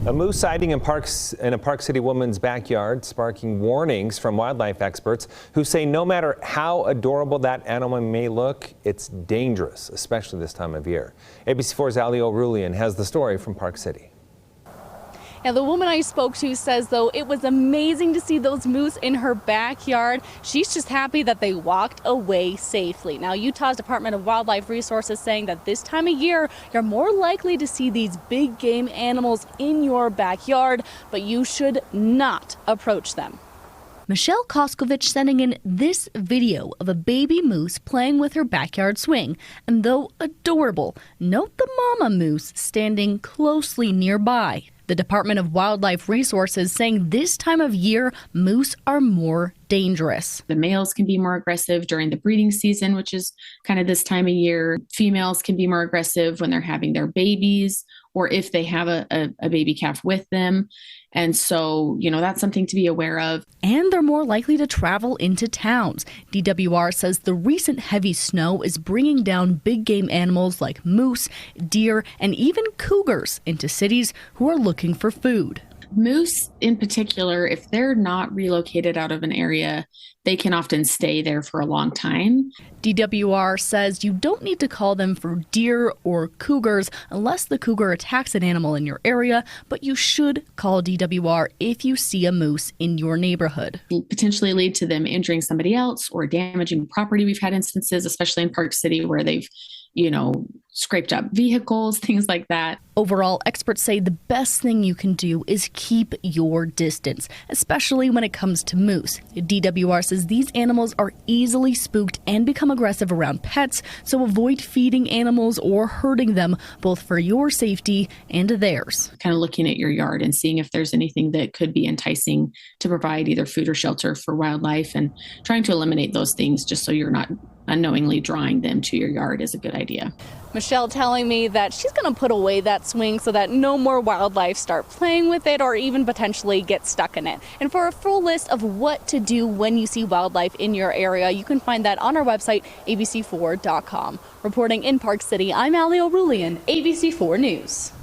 A moose sighting in a Park City woman's backyard, sparking warnings from wildlife experts who say no matter how adorable that animal may look, it's dangerous, especially this time of year. ABC4's Ali O'Rulian has the story from Park City. Now, the woman I spoke to says, though, it was amazing to see those moose in her backyard. She's just happy that they walked away safely. Now, Utah's Department of Wildlife Resources saying that this time of year, you're more likely to see these big game animals in your backyard, but you should not approach them. Michelle Koskovich sending in this video of a baby moose playing with her backyard swing. And though adorable, note the mama moose standing closely nearby. The Department of Wildlife Resources saying this time of year, moose are more dangerous. The males can be more aggressive during the breeding season, which is kind of this time of year. Females can be more aggressive when they're having their babies or if they have a baby calf with them. And so, that's something to be aware of. And they're more likely to travel into towns. DWR says the recent heavy snow is bringing down big game animals like moose, deer, and even cougars into cities who are looking for food. Moose in particular, if they're not relocated out of an area, they can often stay there for a long time. DWR says you don't need to call them for deer or cougars unless the cougar attacks an animal in your area, but you should call DWR if you see a moose in your neighborhood. Potentially lead to them injuring somebody else or damaging property. We've had instances, especially in Park City, where they've scraped up vehicles, things like that. Overall, experts say the best thing you can do is keep your distance, especially when it comes to moose. DWR says these animals are easily spooked and become aggressive around pets, so avoid feeding animals or hurting them, both for your safety and theirs. Kind of looking at your yard and seeing if there's anything that could be enticing to provide either food or shelter for wildlife, and trying to eliminate those things just so you're not unknowingly drawing them to your yard is a good idea. Michelle telling me that she's going to put away that swing so that no more wildlife start playing with it or even potentially get stuck in it. And for a full list of what to do when you see wildlife in your area, you can find that on our website, abc4.com. Reporting in Park City, I'm Ali O'Rulian, ABC4 News.